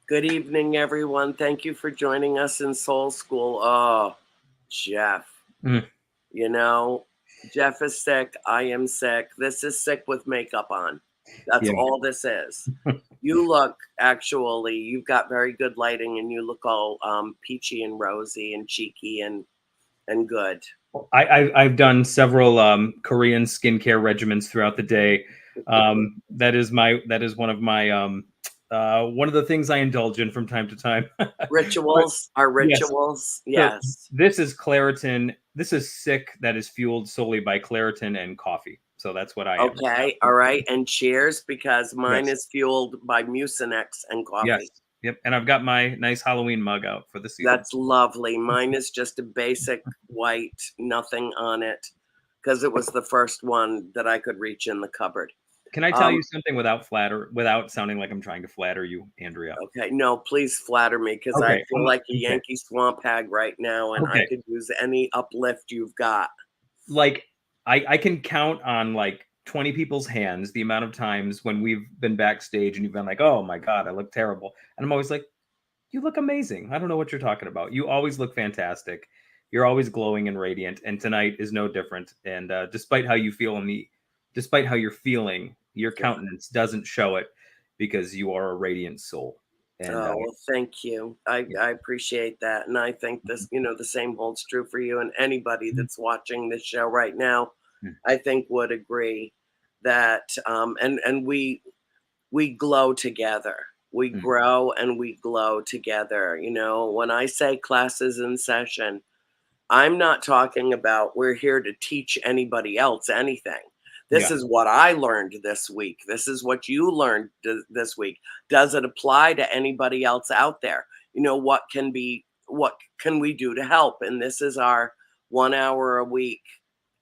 Good evening, everyone. Thank you for joining us in Soul School. Oh, Jeff, Mm. you know, Jeff is sick. I am sick. This is sick with makeup on. That's Yeah. all this is. You look, actually, you've got very good lighting and you look all peachy and rosy and cheeky and good. I've done several Korean skincare regimens throughout the day. That is one of the things I indulge in from time to time. But Rituals are yes, rituals. so Yes. this is Claritin. This is sick that is fueled solely by Claritin and coffee. So that's what I am right now. Okay. All right. And cheers, because mine Yes. is fueled by Mucinex and Yes. coffee. Yep. And I've got my nice Halloween mug out for the season. That's lovely. Mine is just a basic white, nothing on it, because it was the first one that I could reach in the cupboard. Can I tell Um, you something without sounding like I'm trying to flatter you, Andrea? okay, no, please flatter me, because I Okay. feel like a Okay. Yankee swamp hag right now, and I Okay. could use any uplift you've got. Like I can count on like 20 people's hands the amount of times when we've been backstage and you've been like, "Oh my god, I look terrible." And I'm always like, "You look amazing. I don't know what you're talking about. You always look fantastic. You're always glowing and radiant, and tonight is no different." And despite how you're feeling, your Yeah. countenance doesn't show it because you are a radiant soul. And Oh, well, thank you. I appreciate that. And I think this, the same holds true for you, and anybody Mhm. that's watching this show right now, Mhm. I think would agree that and we glow together. We Mhm. grow and we glow together. When I say classes in session, I'm not talking about we're here to teach anybody else anything. This Yeah. is what I learned this week. This is what you learned this week. Does it apply to anybody else out there? What can we do to help? And this is our 1 hour a week.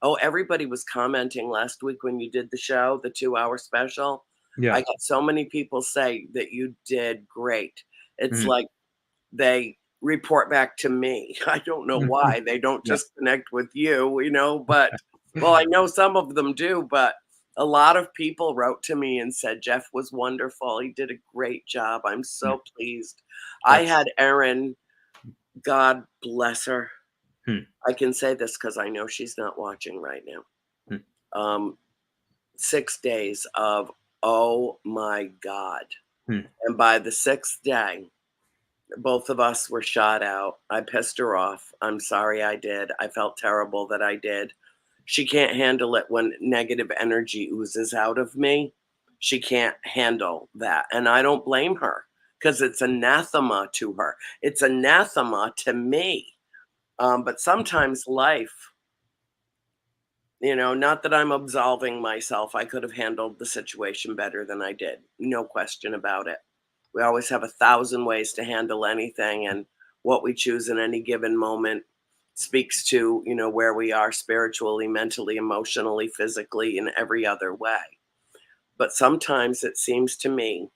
Oh, everybody was commenting last week when you did the show, the 2 hour special. I Yeah. got so many people say that you did great. It's Mhm. like they report back to me. I don't know Mhm. why. They don't Yeah. just connect with you, but well, I know some of them do, but a lot of people wrote to me and said Jeff was wonderful. He did a great job. I'm Mm. so pleased. I That's had Erin, God bless her. hmm. I can say this because I know she's not watching right now. Hmm. Um, 6 days of, oh my God. Hmm. And by the sixth day, both of us were shot out. I pissed her off. I'm sorry I did. I felt terrible that I did. She can't handle it when negative energy oozes out of me. She can't handle that. And I don't blame her, because it's anathema to her. It's anathema to me. But sometimes life, not that I'm absolving myself, I could have handled the situation better than I did. No question about it. We always have 1,000 ways to handle anything, and what we choose in any given moment speaks to, where we are spiritually, mentally, emotionally, physically, in every other way. But sometimes it seems to me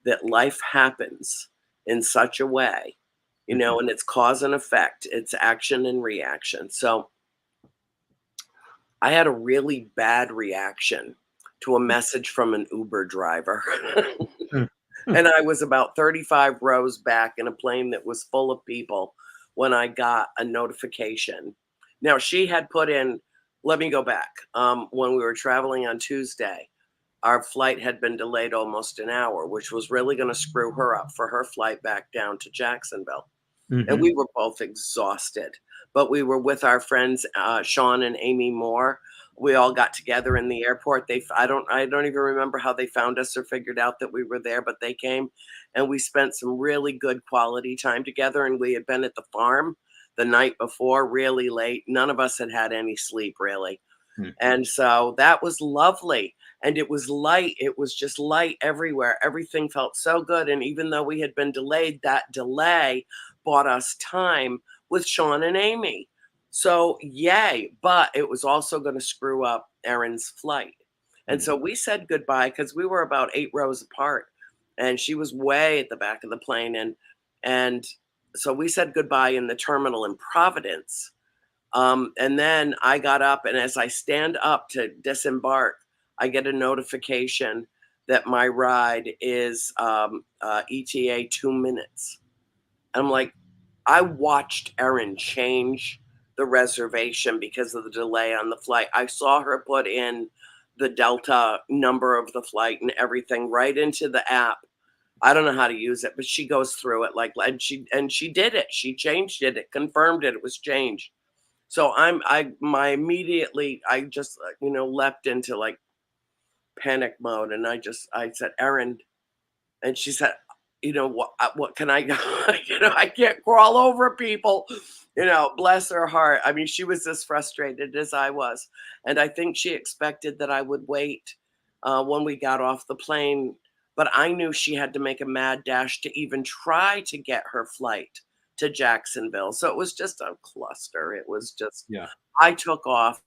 that life happens in such a way, Mhm. and it's cause and effect, it's action and reaction. So I had a really bad reaction to a message from an Uber driver. Hmm. Hmm. And I was about 35 rows back in a plane that was full of people when I got a notification. Now, she had put in, let me go back. When we were traveling on Tuesday, our flight had been delayed almost an hour, which was really going to screw her up for her flight back down to Jacksonville. And Mhm. we were both exhausted. But we were with our friends Sean and Amy Moore. We all got together in the airport. I don't even remember how they found us or figured out that we were there, but they came and we spent some really good quality time together. And we had been at the farm the night before, really late. None of us had had any sleep, really. Hmm. And so that was lovely. And it was light. It was just light everywhere. Everything felt so good. And even though we had been delayed, that delay bought us time with Sean and Amy. So, yay. But it was also going to screw up Erin's flight. And Mhm. so we said goodbye because we were about 8 rows apart. And she was way at the back of the plane. And so we said goodbye in the terminal in Providence. And then I got up, and as I stand up to disembark, I get a notification that my ride is ETA 2 minutes. I'm like, I watched Erin change the reservation because of the delay on the flight. I saw her put in the Delta number of the flight and everything right into the app. I don't know how to use it, but she goes through it like, and she did it. She changed it. It confirmed it. It was changed. So I just leapt into like panic mode, and I said, Erin, and she said, what can I I can't crawl over people, bless her heart. I mean, she was as frustrated as I was. And I think she expected that I would wait when we got off the plane. But I knew she had to make a mad dash to even try to get her flight to Jacksonville. So it was just a cluster. It was just, Yeah. I took off,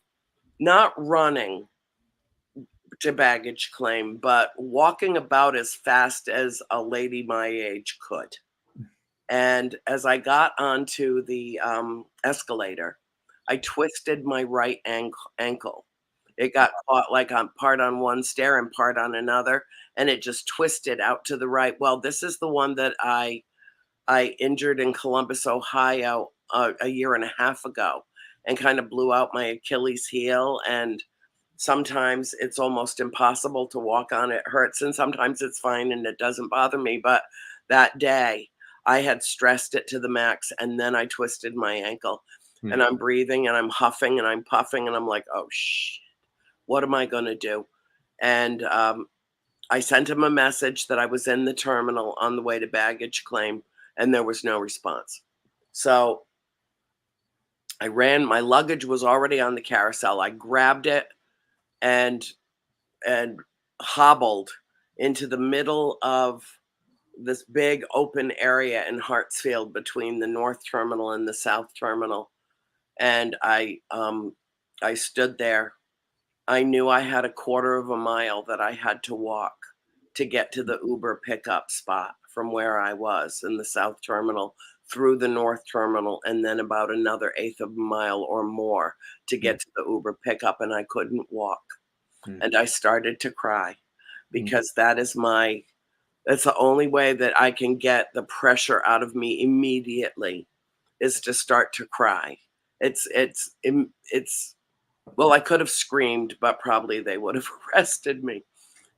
not running to baggage claim, but walking about as fast as a lady my age could. And as I got onto the escalator, I twisted my right ankle. It got caught like on part on one stair and part on another, and it just twisted out to the right. Well, this is the one that I injured in Columbus, Ohio, a year and a half ago, and kind of blew out my Achilles heel. And sometimes it's almost impossible to walk on. It hurts, and sometimes it's fine and it doesn't bother me. But that day, I had stressed it to the max, and then I twisted my ankle. Hmm. And I'm breathing and I'm huffing and I'm puffing, and I'm like, oh, shit, what am I going to do? And I sent him a message that I was in the terminal on the way to baggage claim, and there was no response. So I ran, my luggage was already on the carousel. I grabbed it and hobbled into the middle of this big open area in Hartsfield between the North Terminal and the South Terminal. And I stood there. I knew I had a quarter of a mile that I had to walk to get to the Uber pickup spot from where I was in the South Terminal through the North Terminal, and then about another eighth of a mile or more to get to the Uber pickup, and I couldn't walk. And I started to cry because that's the only way that I can get the pressure out of me immediately is to start to cry. It's well, I could have screamed, but probably they would have arrested me.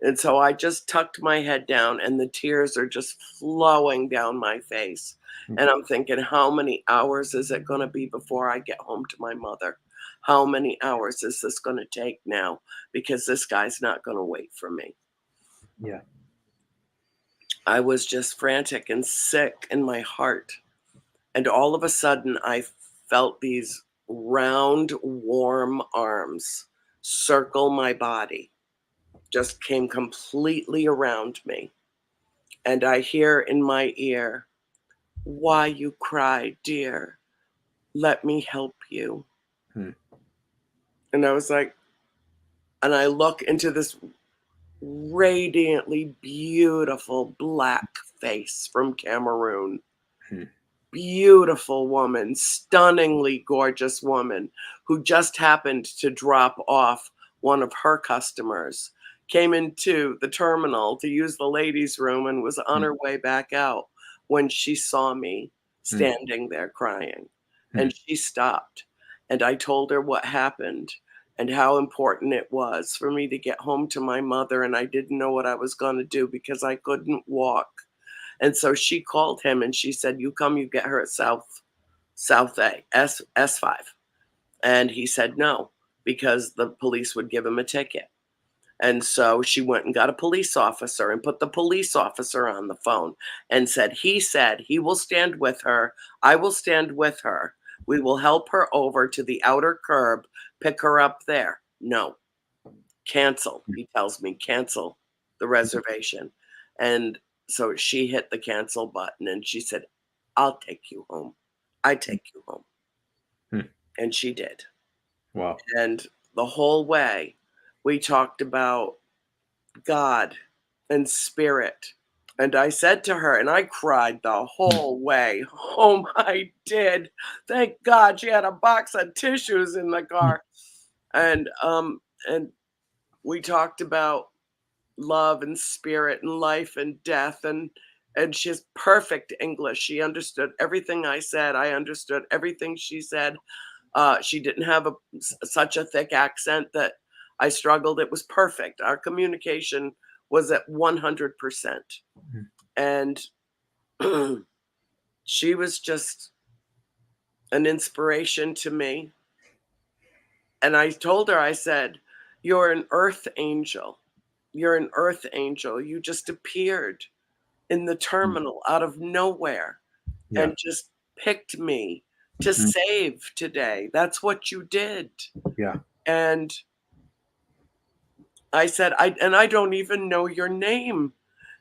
And so I just tucked my head down, and the tears are just flowing down my face. And I'm thinking, how many hours is it going to be before I get home to my mother? How many hours is this going to take now? Because this guy's not going to wait for me. Yeah. I was just frantic and sick in my heart. And all of a sudden, I felt these round, warm arms circle my body, just came completely around me. And I hear in my ear, "Why you cry, dear? Let me help you." Hmm. And I was like, and I look into this radiantly beautiful black face from Cameroon. Hmm. Beautiful woman, stunningly gorgeous woman who just happened to drop off one of her customers, came into the terminal to use the ladies' room and was on Hmm. her way back out when she saw me Hmm. standing there crying. Hmm. And she stopped. And I told her what happened and how important it was for me to get home to my mother. And I didn't know what I was going to do because I couldn't walk. And so she called him and she said, "You come, you get her at South A, S5." And he said no, because the police would give him a ticket. And so she went and got a police officer and put the police officer on the phone and said he will stand with her. I will stand with her. We will help her over to the outer curb, pick her up there. No, cancel. He tells me, cancel the reservation. And so she hit the cancel button and she said, "I'll take you home. I take you home." Hmm. And she did. Wow. And the whole way we talked about God and spirit. And I said to her, and I cried the whole way home. I did. Thank God she had a box of tissues in the car. And we talked about love and spirit and life and death, and she has perfect English. She understood everything I said. I understood everything she said. She didn't have such a thick accent that I struggled. It was perfect. Our communication was at 100%. Mm. And she was just an inspiration to me. And I told her, I said, "You're an earth angel. You're an earth angel. You just appeared in the Mm. terminal out of nowhere Yeah. and just picked me to Mm. save today. That's what you did." Yeah. And I said, I don't even know your name."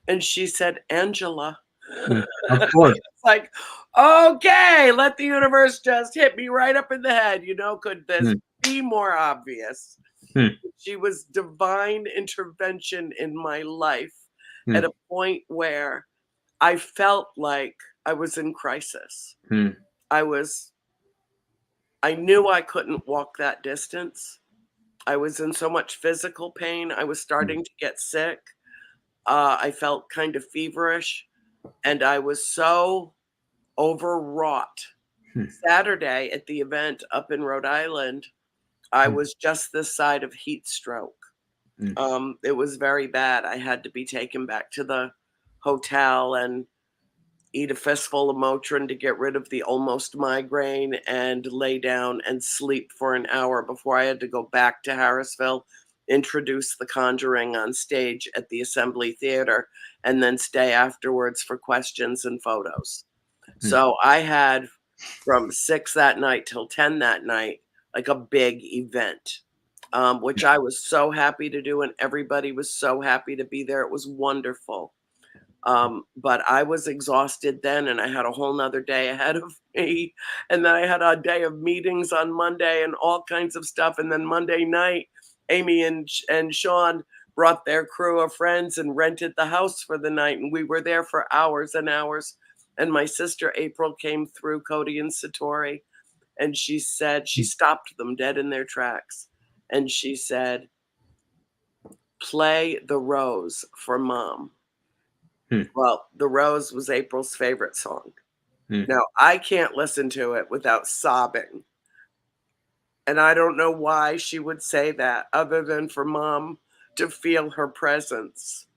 And she said, "Angela." Mm. Of course. It's like, okay, let the universe just hit me right up in the head. Could this Mm. be more obvious? Mm. She was divine intervention in my life at Mm. a point where I felt like I was in crisis. Mm. I was, I knew I couldn't walk that distance. I was in so much physical pain. I was Mm. starting to get sick. I felt kind of feverish, and I was so overwrought. Mm. Saturday at the event up in Rhode Island, I Mm. was just this side of heat stroke. Mm. It was very bad. I had to be taken back to the hotel and eat a fistful of Motrin to get rid of the almost migraine and lay down and sleep for an hour before I had to go back to Harrisville, introduce The Conjuring on stage at the Assembly Theater, and then stay afterwards for questions and photos. Mm. So I had from 6 that night till 10 that night, like a big event, which Yeah. I was so happy to do, and everybody was so happy to be there. It was wonderful. But I was exhausted then, and I had a whole nother day ahead of me. And then I had a day of meetings on Monday and all kinds of stuff. And then Monday night, Amy and Sean brought their crew of friends and rented the house for the night. And we were there for hours and hours. And my sister April came through, Cody and Satori, and she said, she Mm. stopped them dead in their tracks. And she said, "Play The Rose for Mom." Mm. Well, The Rose was April's favorite song. Mm. Now, I can't listen to it without sobbing. And I don't know why she would say that other than for Mom to feel her presence.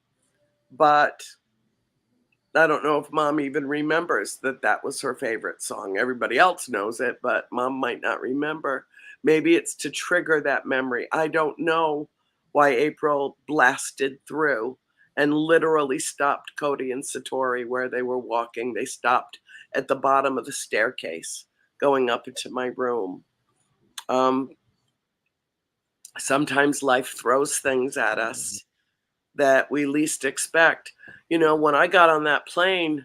But I don't know if Mom even remembers that that was her favorite song. Everybody else knows it, but Mom might not remember. Maybe it's to trigger that memory. I don't know why April blasted through and literally stopped Cody and Satori where they were walking. They stopped at the bottom of the staircase going up into my room. Um, Sometimes life throws things at us that we least expect. When I got on that plane,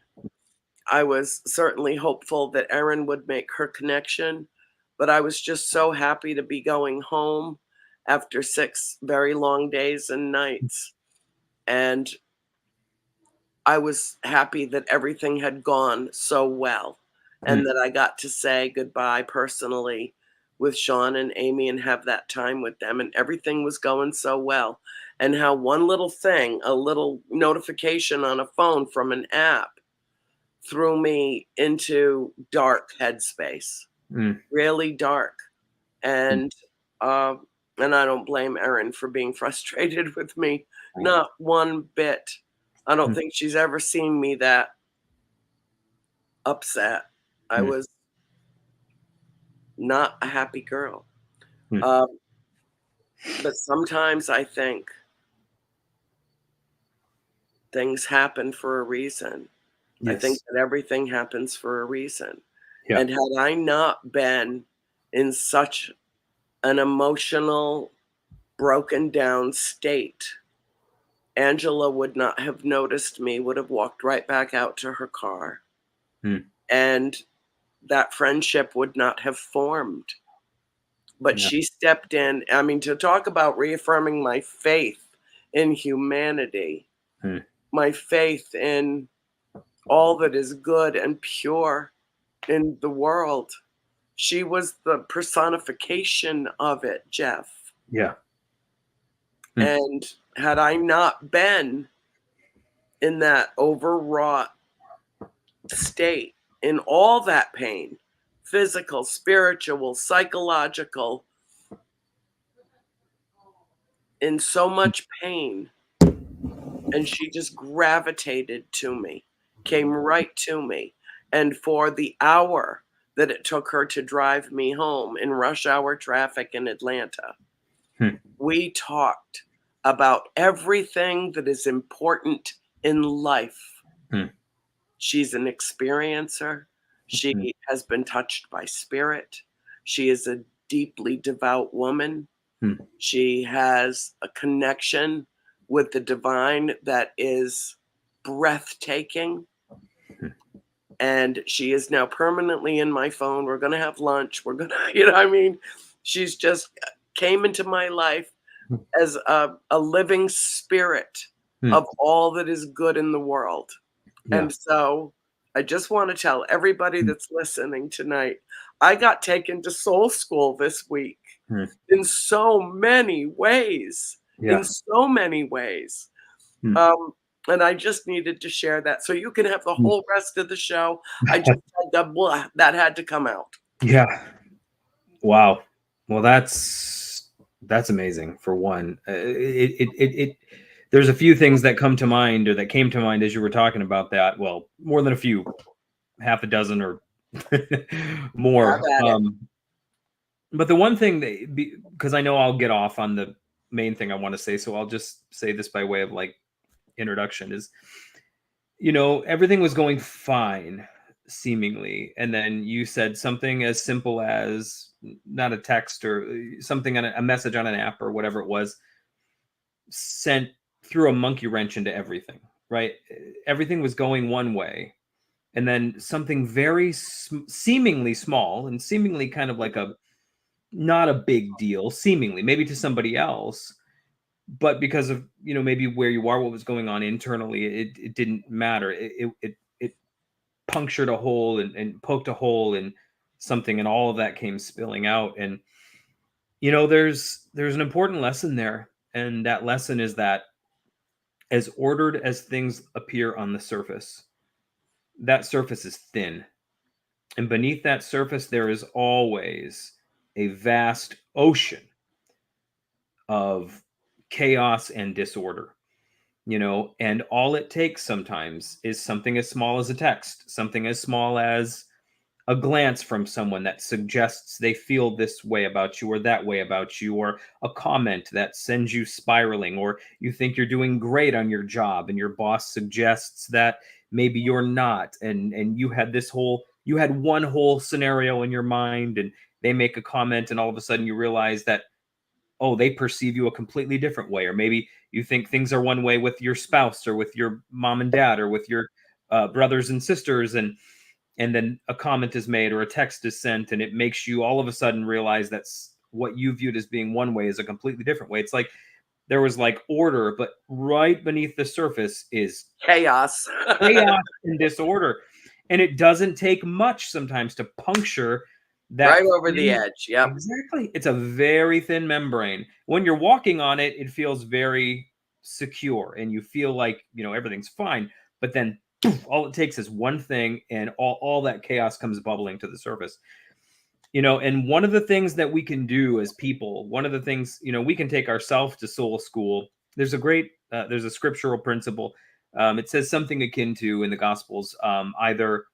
I was certainly hopeful that Erin would make her connection, but I was just so happy to be going home after 6 very long days and nights. And I was happy that everything had gone so well Mm. and that I got to say goodbye personally with Sean and Amy and have that time with them. And everything was going so well. And how one little thing, a little notification on a phone from an app, threw me into dark headspace, Mm. really dark. Mm. And uh, and I don't blame Erin for being frustrated with me, Right. not one bit. I don't Mm. think she's ever seen me that upset. I Mm. was not a happy girl. Mm. Um, but sometimes I think things happen for a reason. I think Yes. that everything happens for a reason. Yeah. And had I not been in such an emotional, broken down state, Angela would not have noticed me, would have walked right back out to her car. Mm. And that friendship would not have formed. But Yeah. she stepped in. I mean, to talk about reaffirming my faith in humanity, Mm. my faith in all that is good and pure in the world. She was the personification of it, Jeff. Yeah. And had I not been in that overwrought state, in all that pain, physical, spiritual, psychological, in so much pain, and she just gravitated to me, came right to me. And for the hour that it took her to drive me home in rush hour traffic in Atlanta, we talked about everything that is important in life. She's an experiencer. She has been touched by spirit. She is a deeply devout woman. She has a connection with the divine that is breathtaking. And she is now permanently in my phone. We're going to have lunch. We're going to, I mean, she's just came into my life as a living spirit of all that is good in the world. And so I just want to tell everybody that's listening tonight, I got taken to soul school this week in so many ways, in so many ways. And I just needed to share that so you can have the whole rest of the show. I just had that had to come out. Yeah. Wow. Well, that's amazing. For one, there's a few things that come to mind, or that came to mind as you were talking about that. Well, more than a few, half a dozen or more. But the one thing that, because I know I'll get off on the main thing I want to say, so I'll just say this by way of like introduction, is, everything was going fine seemingly, and then you said something as simple as, not a text or something on a message on an app or whatever it was, sent threw a monkey wrench into everything, right? Everything was going one way, and then something very seemingly small and seemingly kind of like not a big deal, seemingly, maybe to somebody else, but because of, maybe where you are, what was going on internally, it didn't matter. It punctured a hole and poked a hole in something, and all of that came spilling out. And there's an important lesson there, and that lesson is that as ordered as things appear on the surface, that surface is thin, and beneath that surface there is always a vast ocean of chaos and disorder. And all it takes sometimes is something as small as a text, something as small as a glance from someone that suggests they feel this way about you or that way about you, or a comment that sends you spiraling, or you think you're doing great on your job and your boss suggests that maybe you're not, and you had one whole scenario in your mind, and they make a comment, and all of a sudden you realize that, oh, they perceive you a completely different way. Or maybe you think things are one way with your spouse or with your mom and dad or with your brothers and sisters, and then a comment is made or a text is sent, and it makes you all of a sudden realize that's what you viewed as being one way is a completely different way. It's like there was like order, but right beneath the surface is chaos and disorder. And it doesn't take much sometimes to puncture that right over the edge. Yep. Exactly. It's a very thin membrane. When you're walking on it, it feels very secure and you feel like, everything's fine. But then poof, all it takes is one thing, and all that chaos comes bubbling to the surface. And one of the things that we can do as people, one of the things, we can take ourselves to soul school. There's a scriptural principle. It says something akin to, in the Gospels, either,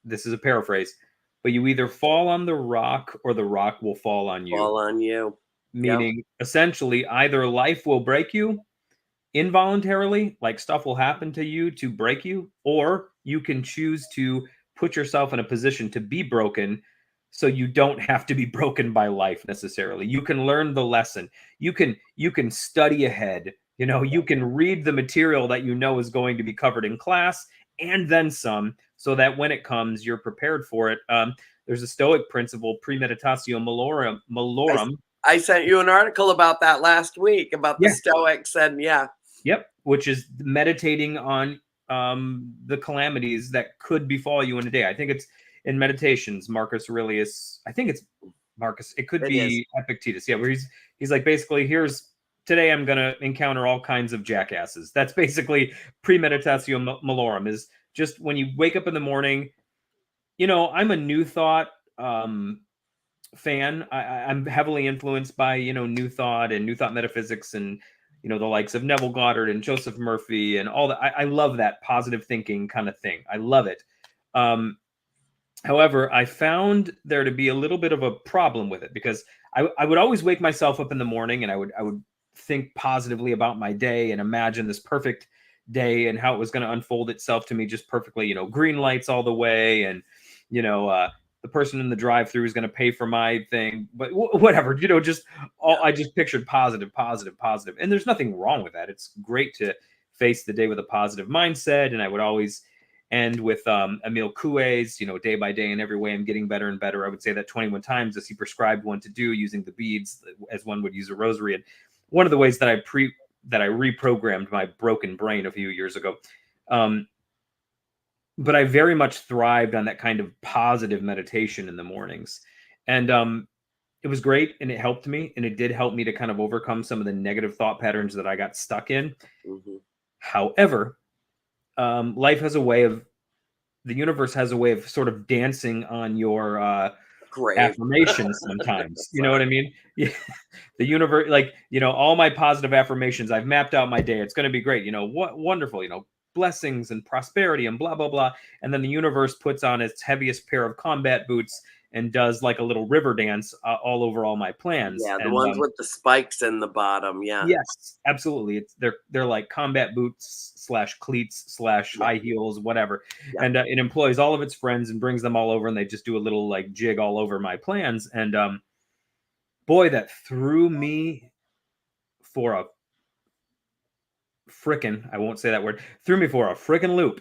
this is a paraphrase, but you either fall on the rock or the rock will fall on you. Fall on you. Meaning, essentially, either life will break you involuntarily, like stuff will happen to you to break you, or you can choose to put yourself in a position to be broken so you don't have to be broken by life necessarily. You can learn the lesson. You can study ahead. You can read the material that is going to be covered in class and then some, so that when it comes, you're prepared for it. There's a Stoic principle, premeditatio malorum. I sent you an article about that last week, about the Stoics, and Yep, which is meditating on the calamities that could befall you in a day. I think it's in Meditations, Marcus Aurelius. I think it's Marcus. It could be Epictetus. Yeah, where he's like, basically, here's today I'm going to encounter all kinds of jackasses. That's basically premeditatio malorum, is just when you wake up in the morning. I'm a New Thought fan. I'm heavily influenced by, New Thought and New Thought metaphysics, and, the likes of Neville Goddard and Joseph Murphy and all that. I love that positive thinking kind of thing. I love it. However, I found there to be a little bit of a problem with it, because I would always wake myself up in the morning, and I would think positively about my day and imagine this perfect day and how it was going to unfold itself to me just perfectly. Green lights all the way, and the person in the drive-through is going to pay for my thing, but whatever. Just all, I just pictured positive, positive, positive, and there's nothing wrong with that. It's great to face the day with a positive mindset, and I would always end with Emile Coué's, day by day, in every way I'm getting better and better. I would say that 21 times, as he prescribed one to do, using the beads as one would use a rosary. And one of the ways that I reprogrammed my broken brain a few years ago. But I very much thrived on that kind of positive meditation in the mornings. And it was great, and it helped me, and it did help me to kind of overcome some of the negative thought patterns that I got stuck in. Mm-hmm. However, life has a way of, the universe has a way of sort of dancing on your affirmations sometimes. You know what I mean? Yeah. The universe, like, all my positive affirmations, I've mapped out my day. It's going to be great. What wonderful, blessings and prosperity and blah, blah, blah. And then the universe puts on its heaviest pair of combat boots and does like a little river dance all over all my plans. Yeah, the and, ones with the spikes in the bottom. Yeah. Yes, absolutely. They're like combat boots / cleats / high heels, whatever. Yeah. And it employs all of its friends and brings them all over, and they just do a little like jig all over my plans. And boy, that threw me for a frickin', I won't say that word, threw me for a frickin' loop.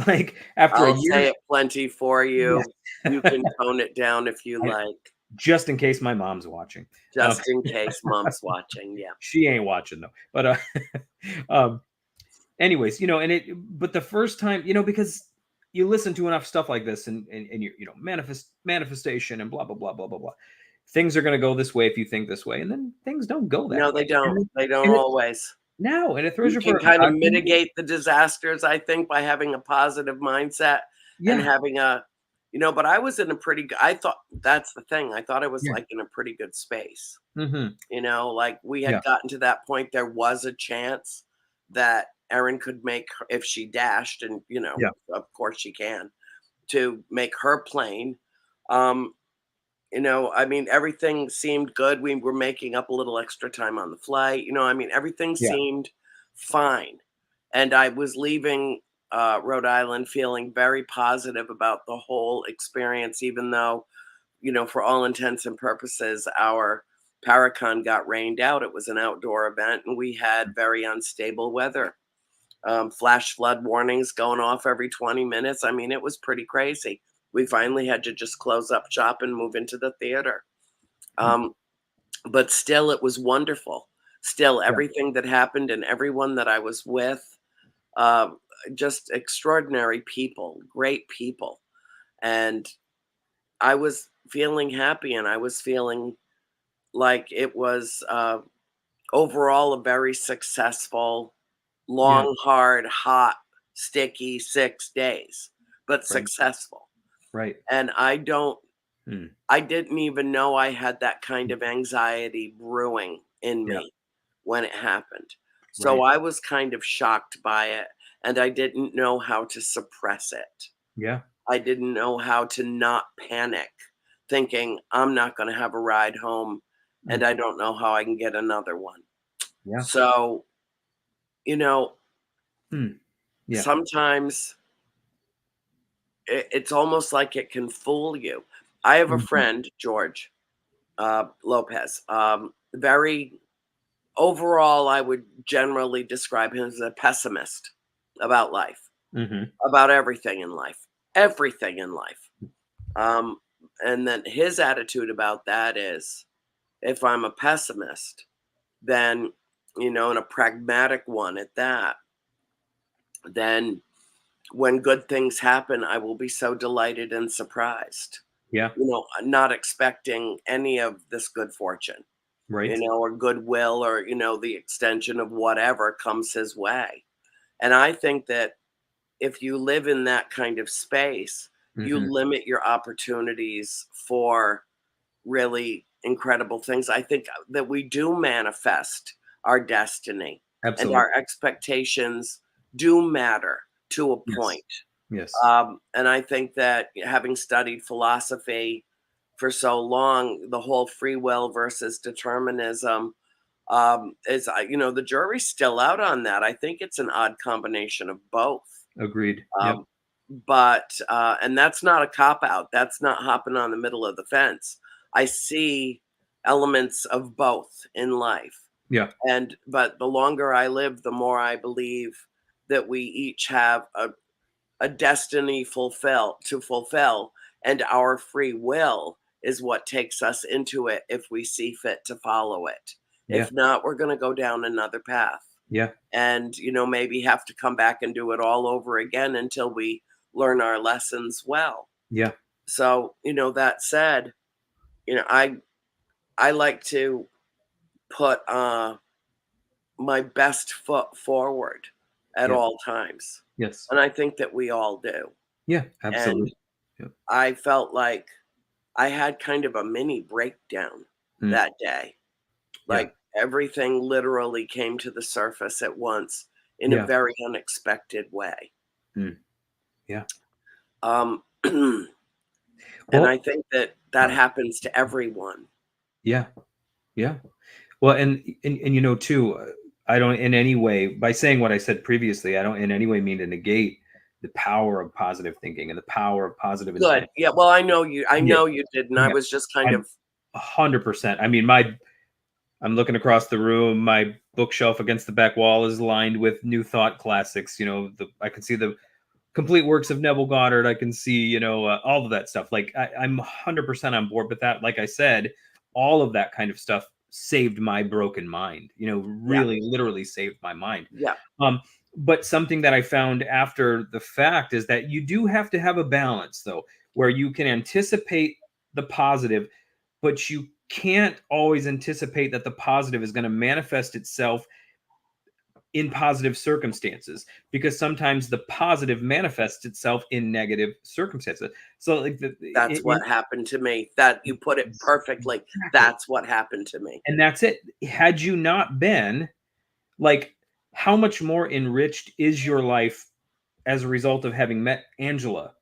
Like after I'll a year. say it plenty for you. Yes. You can tone it down if you like. Just in case my mom's watching. Just in case mom's watching, yeah. She ain't watching though. But anyways, but the first time, because you listen to enough stuff like this, and you manifestation and blah blah blah blah blah blah. Things are going to go this way if you think this way, and then things don't go that way. No, they don't. They don't always. No, and it throws You you can kind of mitigate the disasters, I think, by having a positive mindset and having a, but I was in a pretty good, I thought, that's the thing. I thought I was like in a pretty good space. Mm-hmm. Like we had gotten to that point. There was a chance that Erin could make, if she dashed, and, of course she can, to make her plane. I mean, everything seemed good. We were making up a little extra time on the flight. Everything seemed fine. And I was leaving Rhode Island feeling very positive about the whole experience, even though, for all intents and purposes, our Paracon got rained out. It was an outdoor event, and we had very unstable weather. Flash flood warnings going off every 20 minutes. I mean, it was pretty crazy. We finally had to just close up shop and move into the theater. But still, it was wonderful. Still, everything that happened and everyone that I was with, just extraordinary people, great people. And I was feeling happy, and I was feeling like it was overall a very successful, long, hard, hot, sticky 6 days, but successful. Right. And I didn't even know I had that kind of anxiety brewing in me when it happened. So I was kind of shocked by it, and I didn't know how to suppress it. Yeah. I didn't know how to not panic, thinking I'm not going to have a ride home, and I don't know how I can get another one. Yeah. So, sometimes it's almost like it can fool you. I have a friend, George Lopez. Very overall, I would generally describe him as a pessimist about life, about everything in life, everything in life. And then his attitude about that is, if I'm a pessimist, then, and a pragmatic one at that, then when good things happen, I will be so delighted and surprised. Yeah. Not expecting any of this good fortune. Right. or goodwill, or, the extension of whatever comes his way. And I think that if you live in that kind of space, you Hmm. limit your opportunities for really incredible things. I think that we do manifest our destiny, and Absolutely. our expectations do matter to a Yes. point. Yes. And I think that having studied philosophy for so long, the whole free will versus determinism is, the jury's still out on that. I think it's an odd combination of both. Agreed. Yep. Um, and that's not a cop out. That's not hopping on the middle of the fence. I see elements of both in life. Yeah. But the longer I live, the more I believe that we each have a destiny to fulfill, and our free will is what takes us into it if we see fit to follow it. Yeah. If not, we're going to go down another path, Yeah. and maybe have to come back and do it all over again until we learn our lessons well. Yeah. So, that said, I like to put my best foot forward at Yeah. all times, Yes. and I think that we all do. Yeah. And Absolutely. Yep. I felt like I had kind of a mini breakdown Mm. that day. Yeah. Like, everything literally came to the surface at once in a Yeah. very unexpected way. Mm. Yeah. And I Well, think that happens to everyone. yeah. Yeah. Well, and too, I don't in any way, by saying what I said previously, I don't in any way mean to negate the power of positive thinking and the power of positive Good. intention. Yeah, well, I Yeah. know you didn't. I Yeah. was just kind I'm of 100%. I mean, I'm looking across the room. My bookshelf against the back wall is lined with New Thought classics. I can see the complete works of Neville Goddard. I can see, all of that stuff. Like I'm 100% on board with that. Like I said, all of that kind of stuff saved my broken mind. yeah, Really, literally saved my mind. yeah. Um, but something that I found after the fact is that you do have to have a balance, though, where you can anticipate the positive, but you can't always anticipate that the positive is going to manifest itself in positive circumstances, because sometimes the positive manifests itself in negative circumstances. So like That's what happened to me. That you put it perfectly. exactly. That's what happened to me. And that's it. Had you not been, like, how much more enriched is your life as a result of having met Angela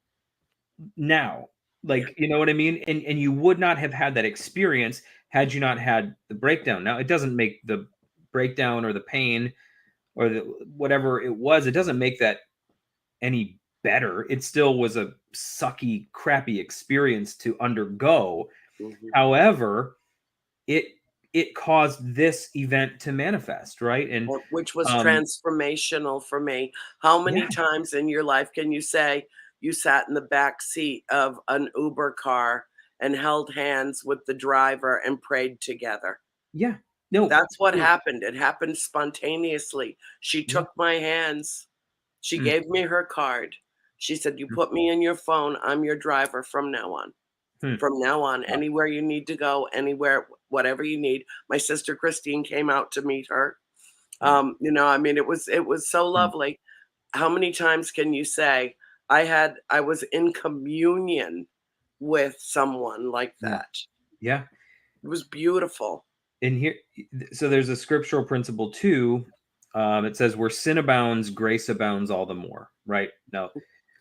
now? Yeah. Like, you know what I mean? And you would not have had that experience had you not had the breakdown. Now, it doesn't make the breakdown or the pain or whatever it was, it doesn't make that any better. It still was a sucky, crappy experience to undergo. Mhm. However, it it caused this event to manifest, right? And Which was um transformational for me. How yeah, many times in your life can you say you sat in the back seat of an Uber car and held hands with the driver and prayed together? yeah. No, That's what no, happened. It happened spontaneously. She yeah. took my hands. She Mm, gave me her card. She said, "You put me in your phone. I'm your driver from now on. mm, From now on, wow, anywhere you need to go, anywhere, whatever you need." My sister Christine came out to meet her. wow, I mean, it was so mm, lovely. How many times can you say I was in communion with someone like yeah, that? yeah. It was beautiful. And here, so there's a scriptural principle too. It says, where sin abounds, grace abounds all the more, right? Now,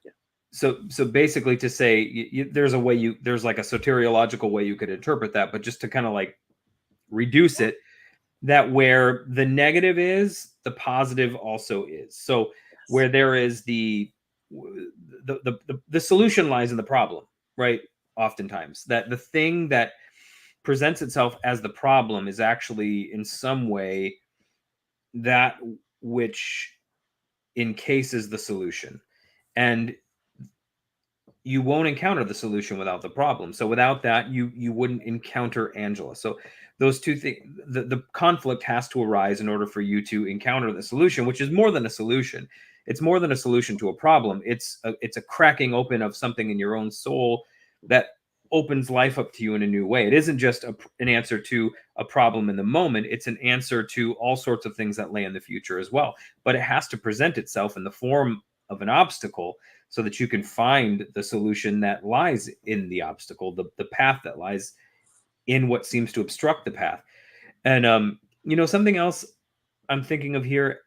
Yeah. so basically to say, there's a way there's like a soteriological way you could interpret that, but just to kind of like reduce it, that where the negative is, the positive also is. So Yes. where there is the solution lies in the problem, right? Oftentimes that the thing that presents itself as the problem is actually in some way that which encases the solution. And you won't encounter the solution without the problem. So without that, you wouldn't encounter Angela. So those two things, the conflict has to arise in order for you to encounter the solution, which is more than a solution. It's more than a solution to a problem. It's a cracking open of something in your own soul that opens life up to you in a new way. It isn't just an answer to a problem in the moment. It's an answer to all sorts of things that lay in the future as well. But it has to present itself in the form of an obstacle so that you can find the solution that lies in the obstacle, the path that lies in what seems to obstruct the path. And something else I'm thinking of here,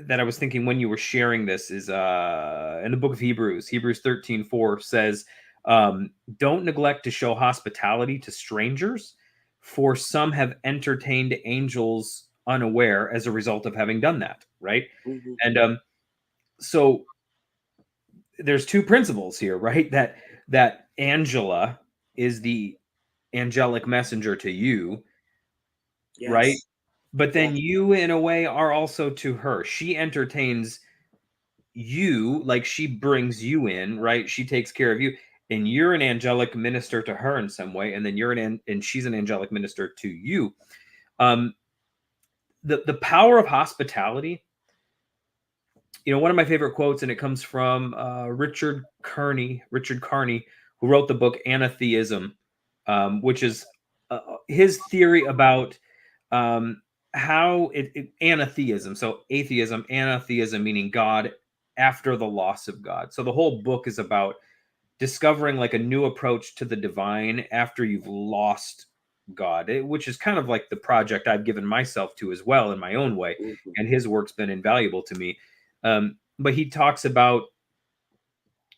that I was thinking when you were sharing this is in the book of Hebrews 13:4 says, don't neglect to show hospitality to strangers, for some have entertained angels unaware as a result of having done that, right? Mm-hmm. And so there's two principles here, right? That Angela is the angelic messenger to you, right? Yes. But Yeah. then you, in a way, are also to her. She entertains you, like she brings you in, right? She takes care of you, and you're an angelic minister to her in some way, and then and she's an angelic minister to you. Um, the power of hospitality. One of my favorite quotes, and it comes from Richard Carney, who wrote the book Anatheism, which is his theory about how anatheism. So atheism, anatheism, meaning God after the loss of God. So the whole book is about discovering like a new approach to the divine after you've lost God, which is kind of like the project I've given myself to as well in my own way. Mm-hmm. And his work's been invaluable to me. But he talks about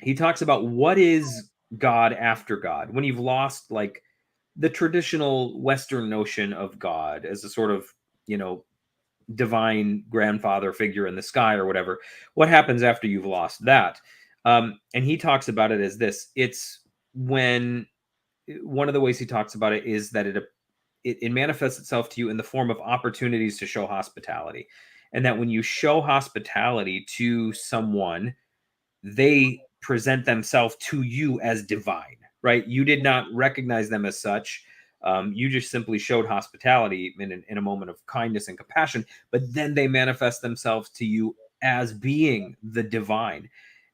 what is God after God when you've lost like the traditional Western notion of God as a sort of, divine grandfather figure in the sky or whatever. What happens after you've lost that? And he talks about it as this. It's when one of the ways he talks about it is that it manifests itself to you in the form of opportunities to show hospitality. And that when you show hospitality to someone, they present themselves to you as divine, right? You did not recognize them as such. You just simply showed hospitality in a moment of kindness and compassion, but then they manifest themselves to you as being the divine.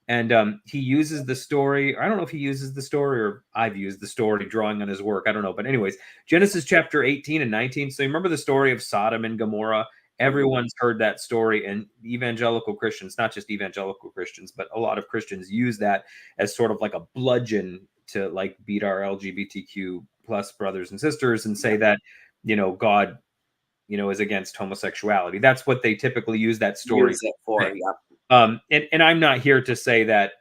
And he uses the story. I don't know if he uses the story or I've used the story drawing on his work. I don't know. But, anyways, Genesis chapter 18 and 19. So, you remember the story of Sodom and Gomorrah? Everyone's heard that story, and evangelical Christians, not just evangelical Christians, but a lot of Christians use that as sort of like a bludgeon to like beat our LGBTQ plus brothers and sisters and say that, God, is against homosexuality. That's what they typically use that story Use it for. for. Yep. And I'm not here to say that,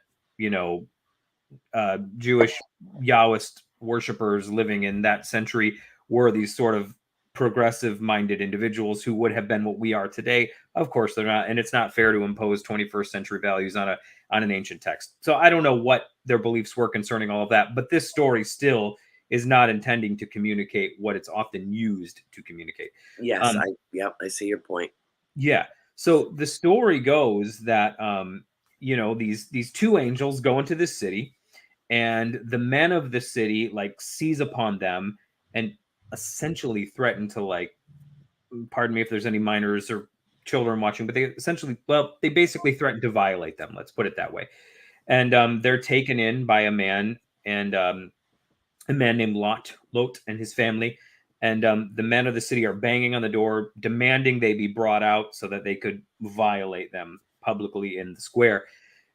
Jewish Yahwist worshippers living in that century were these sort of progressive minded individuals who would have been what we are today. Of course they're not, and it's not fair to impose 21st century values on an ancient text. So I don't know what their beliefs were concerning all of that, but this story still is not intending to communicate what it's often used to communicate. Yes. Um, I see your point. yeah. So the story goes that these two angels go into this city, and the men of the city like seize upon them and essentially threaten to like, pardon me if there's any minors or children watching, but they basically threaten to violate them. Let's put it that way. And they're taken in by a man and a man named Lot and his family. And the men of the city are banging on the door, demanding they be brought out so that they could violate them publicly in the square.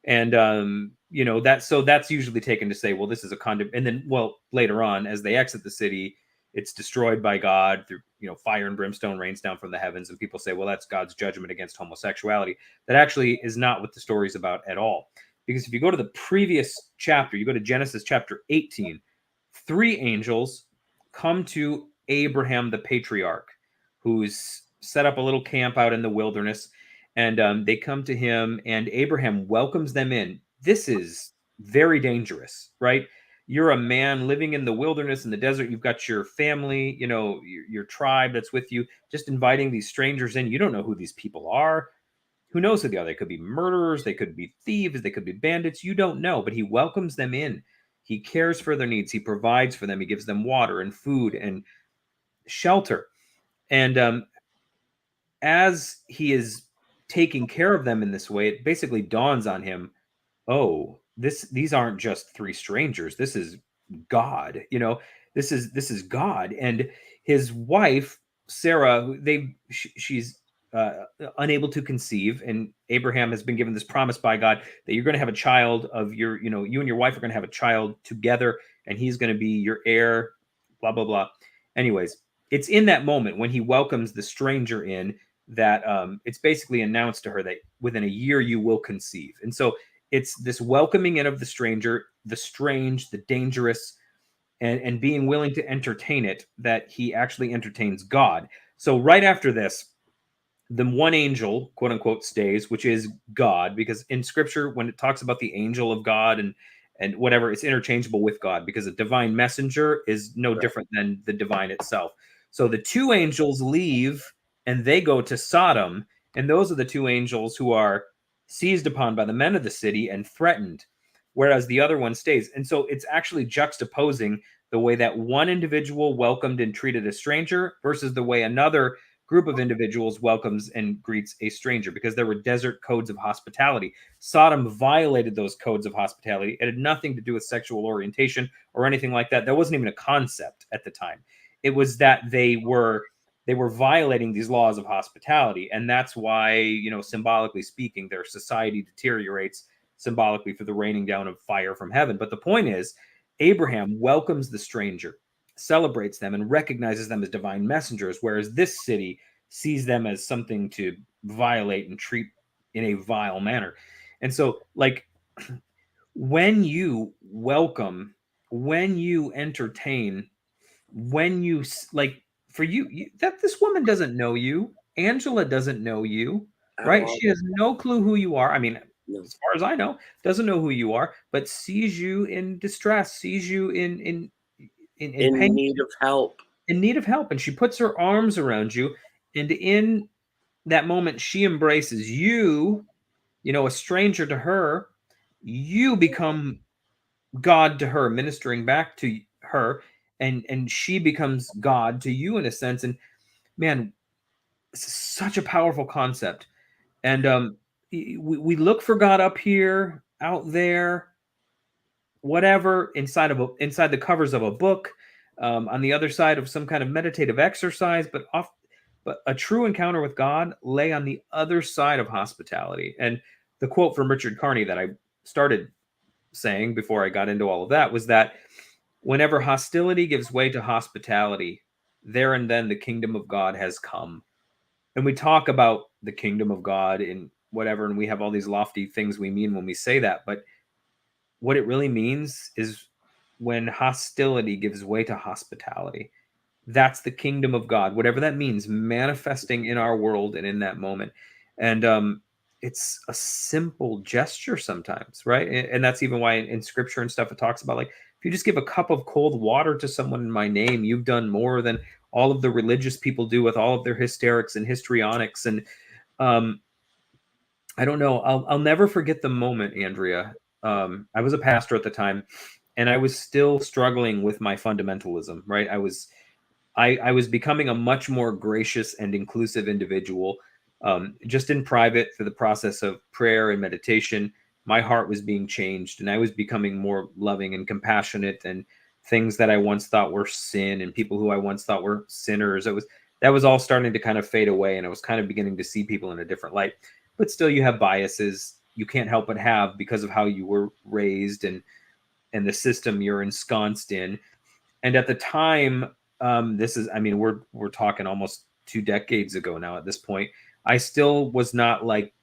And that's usually taken to say, well, this is a condom. And then, well, later on, as they exit the city, it's destroyed by God through fire and brimstone rains down from the heavens, and people say, well, that's God's judgment against homosexuality. That actually is not what the story's about at all. Because if you go to the previous chapter, you go to Genesis chapter 18, three angels come to Abraham the patriarch, who's set up a little camp out in the wilderness, and they come to him, and Abraham welcomes them in. This is very dangerous, right? You're a man living in the wilderness in the desert. You've got your family, your tribe that's with you, just inviting these strangers in. You don't know who these people are. Who knows who they are? They could be murderers, they could be thieves, they could be bandits. You don't know, but he welcomes them in. He cares for their needs. He provides for them. He gives them water and food and shelter. And as he is taking care of them in this way, it basically dawns on him, oh, these aren't just three strangers. This is God. This is God. And his wife Sarah, she's unable to conceive, and Abraham has been given this promise by God that you're going to have a child of you and your wife are going to have a child together, and he's going to be your heir, blah blah blah. Anyways, it's in that moment when he welcomes the stranger in that it's basically announced to her that within a year you will conceive. And so it's this welcoming in of the stranger, the strange, the dangerous, and being willing to entertain it, that he actually entertains God. So right after this, the one angel, quote unquote, stays, which is God, because in scripture, when it talks about the angel of God and whatever, it's interchangeable with God, because a divine messenger is no Right. different than the divine itself. So the two angels leave and they go to Sodom, and those are the two angels who are seized upon by the men of the city and threatened, whereas the other one stays. And so it's actually juxtaposing the way that one individual welcomed and treated a stranger versus the way another group of individuals welcomes and greets a stranger, because there were desert codes of hospitality. Sodom violated those codes of hospitality. It had nothing to do with sexual orientation or anything like that. That wasn't even a concept at the time. It was that they were violating these laws of hospitality, and that's why, symbolically speaking, their society deteriorates symbolically for the raining down of fire from heaven. But the point is, Abraham welcomes the stranger, celebrates them, and recognizes them as divine messengers, whereas this city sees them as something to violate and treat in a vile manner. And so, like, when you welcome, when you entertain, when you like, for you, that this woman doesn't know you, Angela doesn't know you, At right? all. She has no clue who you are. I mean, No. as far as I know, doesn't know who you are, but sees you in distress, sees you in In pain, need of help. in need of help, and she puts her arms around you, and in that moment she embraces you, a stranger to her. You become God to her, ministering back to her, and she becomes God to you in a sense. And man, it's such a powerful concept. And we look for God up here, out there, whatever, inside the covers of a book, on the other side of some kind of meditative exercise, but a true encounter with God lay on the other side of hospitality. And the quote from Richard Carney that I started saying before I got into all of that was that whenever hostility gives way to hospitality, there and then the kingdom of God has come. And we talk about the kingdom of God in whatever, and we have all these lofty things we mean when we say that, but what it really means is when hostility gives way to hospitality. That's the kingdom of God, whatever that means, manifesting in our world and in that moment. And it's a simple gesture sometimes, right? And that's even why in scripture and stuff it talks about, like, if you just give a cup of cold water to someone in my name, you've done more than all of the religious people do with all of their hysterics and histrionics. And um, I don't know. I'll never forget the moment, Andrea. I was a pastor at the time, and I was still struggling with my fundamentalism. Right, I was becoming a much more gracious and inclusive individual. Just in private, through the process of prayer and meditation, my heart was being changed, and I was becoming more loving and compassionate. And things that I once thought were sin, and people who I once thought were sinners, that was all starting to kind of fade away, and I was kind of beginning to see people in a different light. But still, you have biases you can't help but have because of how you were raised and the system you're ensconced in. And at the time, this is, I mean, we're talking almost 2 decades ago now at this point. I still was not like,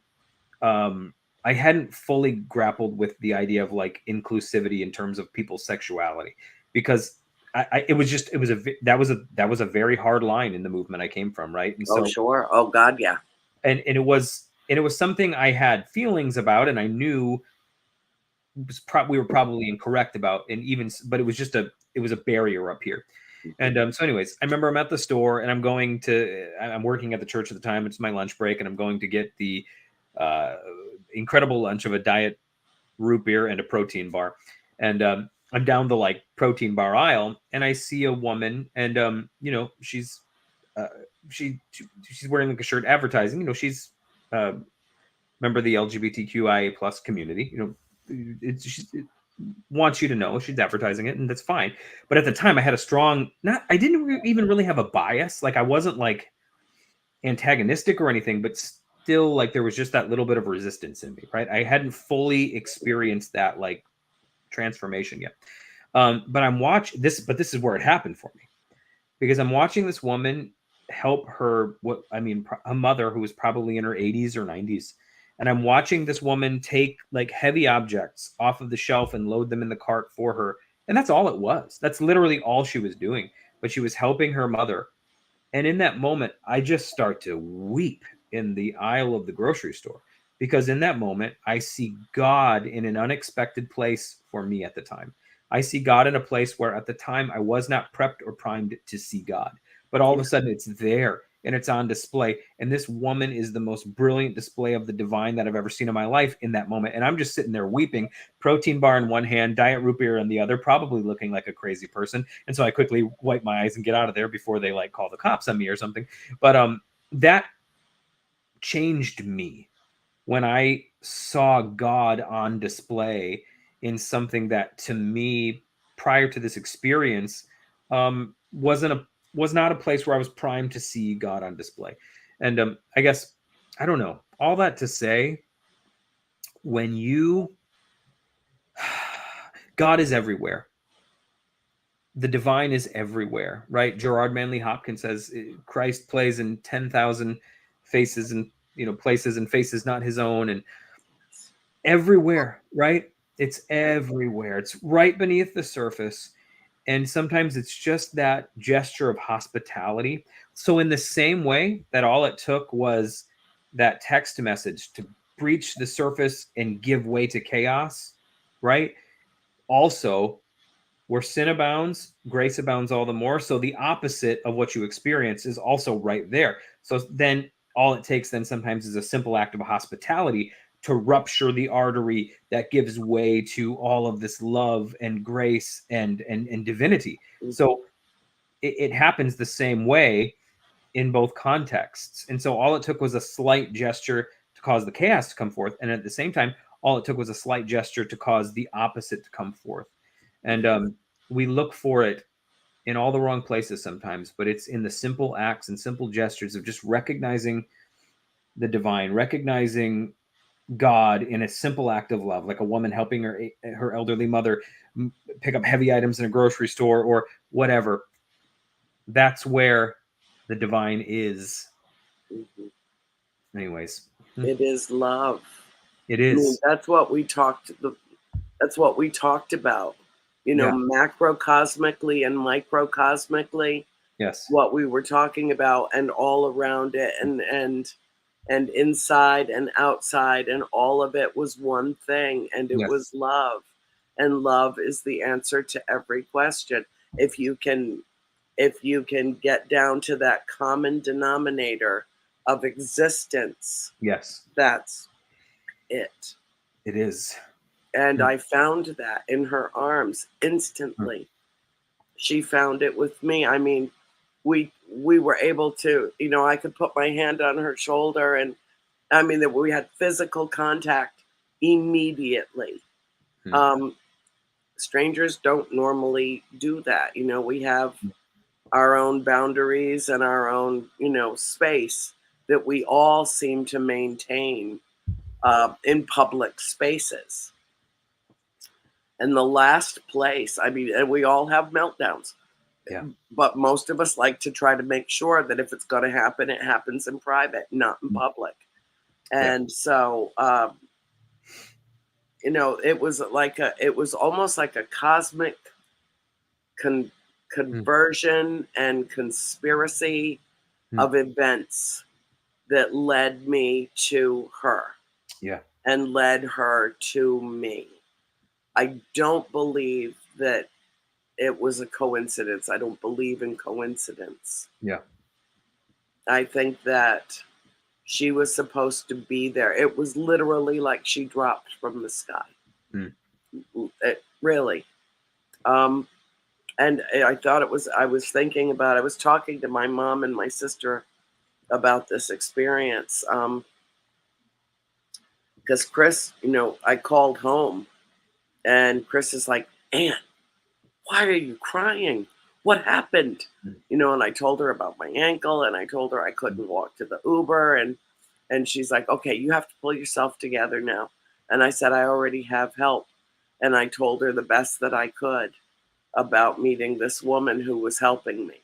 I hadn't fully grappled with the idea of like inclusivity in terms of people's sexuality, because it was just, that was a very hard line in the movement I came from. Right. And Oh, so, sure. Oh, God, yeah. and it was something I had feelings about, and I knew we were probably incorrect about, and even, but it was a barrier up here. And so anyways, I remember I'm at the store, and I'm working at the church at the time. It's my lunch break, and I'm going to get the incredible lunch of a diet root beer and a protein bar. And I'm down the like protein bar aisle, and I see a woman, and she's uh, she's wearing like a shirt advertising. She's member of the LGBTQIA plus community. She's wants you to know. She's advertising it, and that's fine. But at the time, I had a strong, I didn't even really have a bias. Like, I wasn't like antagonistic or anything, but still, like, there was just that little bit of resistance in me, right? I hadn't fully experienced that like transformation yet. But I'm watching this, but this is where it happened for me, because I'm watching this woman help her, a mother who was probably in her 80s or 90s. And I'm watching this woman take like heavy objects off of the shelf and load them in the cart for her. And that's all it was. That's literally all she was doing. But she was helping her mother. And in that moment, I just start to weep in the aisle of the grocery store, because in that moment, I see God in an unexpected place for me at the time. I see God in a place where at the time I was not prepped or primed to see God. But all of a sudden it's there and it's on display. And this woman is the most brilliant display of the divine that I've ever seen in my life in that moment. And I'm just sitting there weeping, protein bar in one hand, diet root beer in the other, probably looking like a crazy person. And so I quickly wipe my eyes and get out of there before they like call the cops on me or something. But that changed me when I saw God on display in something that, to me, prior to this experience, was not a place where I was primed to see God on display. And I guess, I don't know, all that to say, when you God is everywhere. The divine is everywhere, right? Gerard Manley Hopkins says Christ plays in 10,000 faces and places and faces not his own, and everywhere, right? It's everywhere. It's right beneath the surface. And sometimes it's just that gesture of hospitality. So in the same way that all it took was that text message to breach the surface and give way to chaos, right? Also, where sin abounds, grace abounds all the more. So the opposite of what you experience is also right there. So then all it takes then sometimes is a simple act of hospitality to rupture the artery that gives way to all of this love and grace and divinity. So it happens the same way in both contexts. And so all it took was a slight gesture to cause the chaos to come forth. And at the same time, all it took was a slight gesture to cause the opposite to come forth. And we look for it in all the wrong places sometimes, but it's in the simple acts and simple gestures of just recognizing the divine, recognizing God in a simple act of love, like a woman helping her elderly mother pick up heavy items in a grocery store or whatever. That's where the divine is. Anyways, It is love. it I mean, is. that's what we talked. That's what we talked about. Yeah. Macrocosmically and microcosmically. Yes. What we were talking about, and all around it, and inside and outside, and all of it was one thing, and it Yes. was love. And love is the answer to every question. If you can get down to that common denominator of existence, Yes. that's it. It is. And I found that in her arms instantly. She found it with me. I mean, we were able to, I could put my hand on her shoulder, and I mean that we had physical contact immediately. Strangers don't normally do that. We have our own boundaries and our own, space that we all seem to maintain in public spaces. And the last place, I mean, and we all have meltdowns. Yeah. But most of us like to try to make sure that if it's going to happen, it happens in private, not in public. And so, it was almost like a cosmic conversion and conspiracy of events that led me to her. Yeah. And led her to me. I don't believe that it was a coincidence. I don't believe in coincidence. Yeah. I think that she was supposed to be there. It was literally like she dropped from the sky. It, really. And I thought I was thinking about, I was talking to my mom and my sister about this experience. Because Chris, I called home, And Chris is like, Ann, why are you crying? What happened? You know, and I told her about my ankle, and I told her I couldn't walk to the Uber, and she's like, okay, you have to pull yourself together now. And I said, I already have help. And I told her the best that I could about meeting this woman who was helping me.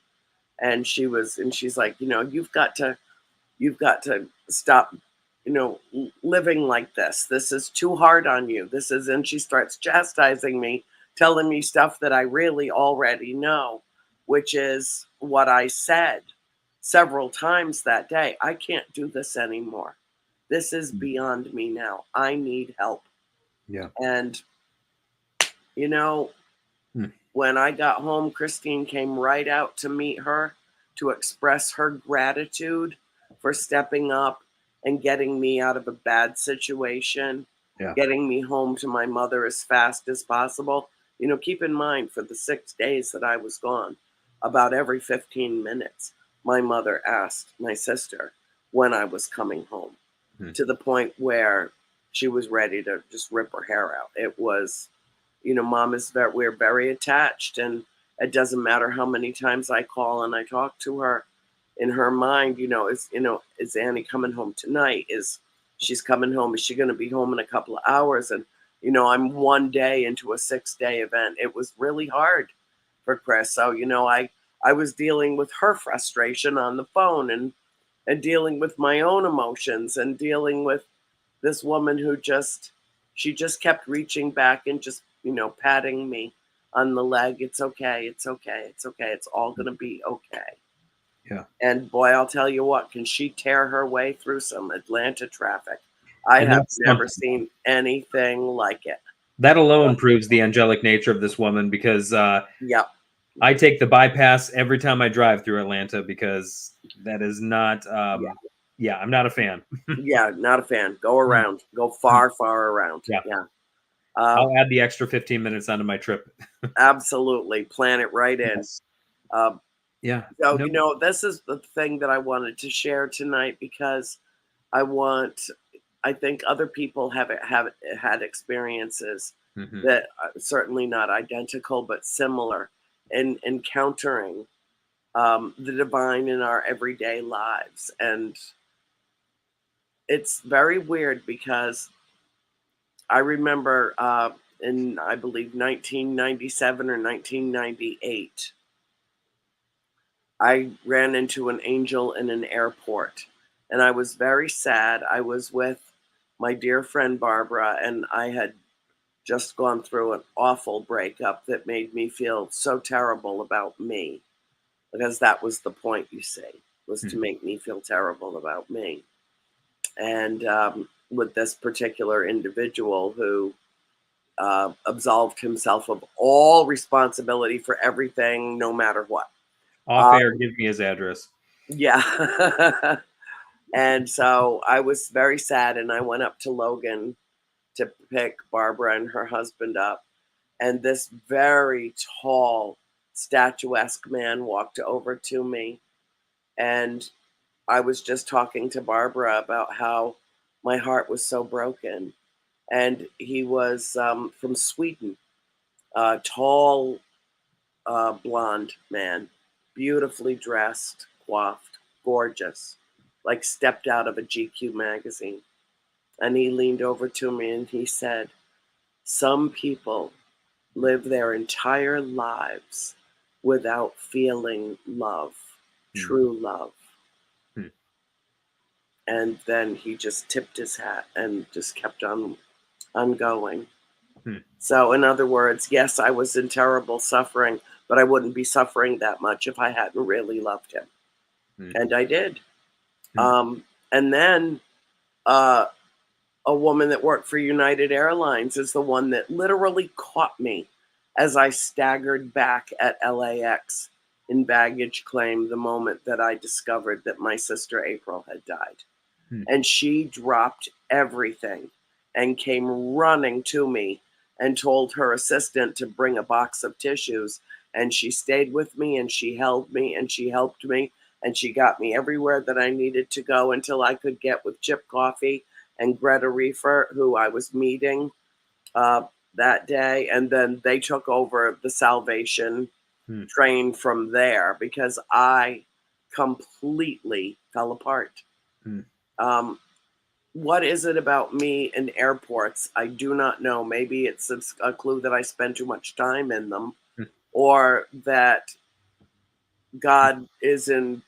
And she's like, you know, you've got to stop, you know, living like this. This is too hard on you. This is, and she starts chastising me, telling me stuff that I really already know, which is what I said several times that day. I can't do this anymore. This is beyond me now. I need help. Yeah. And, you know, when I got home, Christine came right out to meet her to express her gratitude for stepping up and getting me out of a bad situation, Yeah. getting me home to my mother as fast as possible. You know, keep in mind for the 6 days that I was gone, about every 15 minutes, my mother asked my sister when I was coming home, to the point where she was ready to just rip her hair out. It was, you know, mom is we're very attached, and it doesn't matter how many times I call and I talk to her. In her mind, is Annie coming home tonight? Is she's coming home? Is she going to be home in a couple of hours? And I'm one day into a 6-day event. It was really hard for Chris. So I was dealing with her frustration on the phone, and dealing with my own emotions, and dealing with this woman who she just kept reaching back and just, patting me on the leg. It's okay. It's okay. It's okay. It's all going to be okay. Yeah. And boy, I'll tell you what, can she tear her way through some Atlanta traffic? I And have that's never something. seen anything like it. That alone proves the angelic nature of this woman, because Yep. I take the bypass every time I drive through Atlanta, because that is not, Yeah. yeah, I'm not a fan. Yeah. Not a fan. Go Mm, around. Go mm, far, far around. yeah. Yeah. Uh, I'll add the extra 15 minutes onto my trip. Absolutely. Plan it right in. Yes. Uh, Yeah. so, No. this is the thing that I wanted to share tonight, because I think other people have had experiences Mhm. that are certainly not identical, but similar in encountering the divine in our everyday lives. And it's very weird, because I remember in, I believe, 1997 or 1998, I ran into an angel in an airport, and I was very sad. I was with my dear friend Barbara, and I had just gone through an awful breakup that made me feel so terrible about me, because that was the point, you see, was to Mhm. make me feel terrible about me. And with this particular individual who absolved himself of all responsibility for everything, no matter what. Off Uh, air, give me his address. yeah. And so I was very sad, and I went up to Logan to pick Barbara and her husband up. And this very tall, statuesque man walked over to me. And I was just talking to Barbara about how my heart was so broken. And he was from Sweden, a tall, blonde man, beautifully dressed, coiffed, gorgeous, like stepped out of a GQ magazine. And he leaned over to me and he said, some people live their entire lives without feeling love, Hmm. true love. Hmm. And then he just tipped his hat and just kept on going. Hmm. So, in other words, yes, I was in terrible suffering, but I wouldn't be suffering that much if I hadn't really loved him. Hmm. And I did. Hmm. And then uh, a woman that worked for United Airlines is the one that literally caught me as I staggered back at LAX in baggage claim the moment that I discovered that my sister April had died. Hmm. And she dropped everything and came running to me and told her assistant to bring a box of tissues. And she stayed with me, and she held me, and she helped me, and she got me everywhere that I needed to go until I could get with Chip Coffee and Greta Reefer, who I was meeting. that day, and then they took over the salvation Hmm. train from there because I completely fell apart. Hmm. Um, what is it about me in airports? I do not know. Maybe it's a clue that I spend too much time in them, Hmm. or that God is in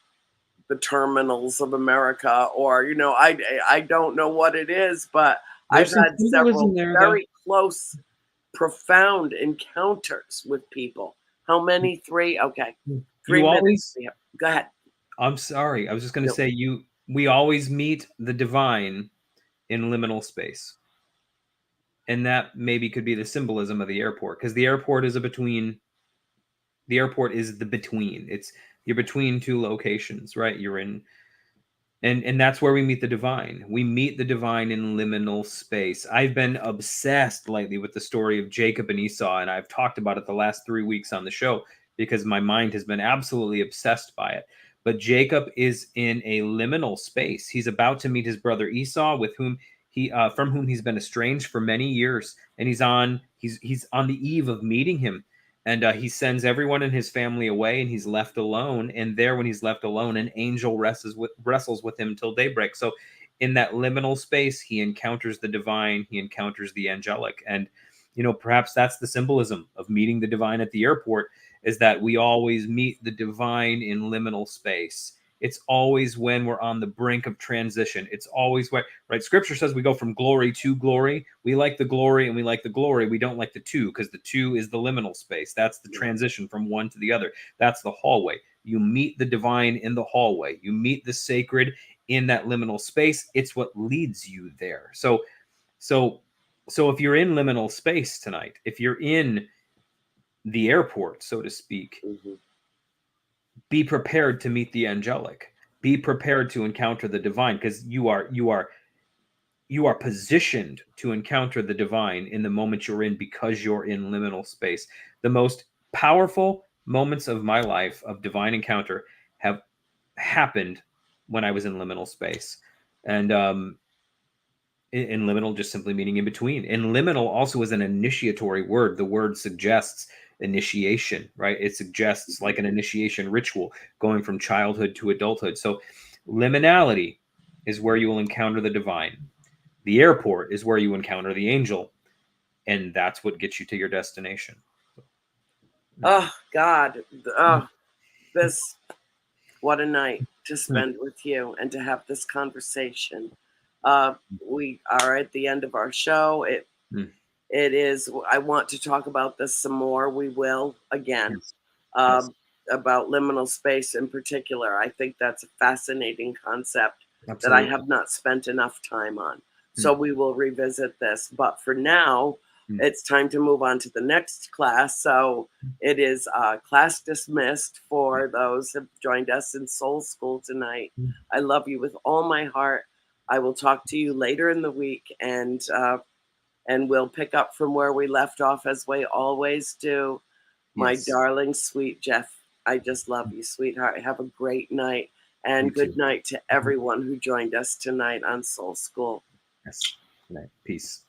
the terminals of America, or I don't know what it is, but I've There's some had symbolism several there, though. very close, profound encounters with people. How many? Three? Okay. You 3 minutes. always, Yeah. Go ahead. I'm sorry. I was just going to No. say we always meet the divine in liminal space. And that maybe could be the symbolism of the airport, because the airport is the between. You're between two locations, right? You're in, and that's where we meet the divine. We meet the divine in liminal space. I've been obsessed lately with the story of Jacob and Esau, and I've talked about it the last 3 weeks on the show because my mind has been absolutely obsessed by it. But Jacob is in a liminal space. He's about to meet his brother Esau, with whom he from whom he's been estranged for many years, and he's on the eve of meeting him. And he sends everyone in his family away, and he's left alone. And there, when he's left alone, an angel wrestles with him till daybreak. So, in that liminal space, he encounters the divine, he encounters the angelic. And, perhaps that's the symbolism of meeting the divine at the airport, is that we always meet the divine in liminal space. It's always when we're on the brink of transition. It's always where, right? Scripture says we go from glory to glory. We like the glory and we like the glory. We don't like the two, because the two is the liminal space. That's the transition from one to the other. That's the hallway. You meet the divine in the hallway. You meet the sacred in that liminal space. It's what leads you there. So if you're in liminal space tonight, if you're in the airport, so to speak, Mhm. be prepared to meet the angelic. Be prepared to encounter the divine, because you are positioned to encounter the divine in the moment you're in, because you're in liminal space. The most powerful moments of my life of divine encounter have happened when I was in liminal space. And in liminal just simply meaning in between. And liminal also is an initiatory word. The word suggests initiation, right? It suggests like an initiation ritual going from childhood to adulthood. So liminality is where you will encounter the divine. The airport is where you encounter the angel, and that's what gets you to your destination. Oh God. Oh, this what a night to Mm, spend with you and to have this conversation. We are at the end of our show. mm, It is. I want to talk about this some more. We will again, yes, yes, um, about liminal space in particular. I think that's a fascinating concept that I absolutely. have not spent enough time on. So Mm, we will revisit this. But for now, mm, it's time to move on to the next class. So it is class dismissed for those who have joined us in Soul School tonight. mm. I love you with all my heart. I will talk to you later in the week, and we'll pick up from where we left off as we always do. My Yes, darling, sweet Jeff, I just love you, sweetheart. Have a great night, you and good too. night to everyone who joined us tonight on Soul School. Yes. Good night. Peace.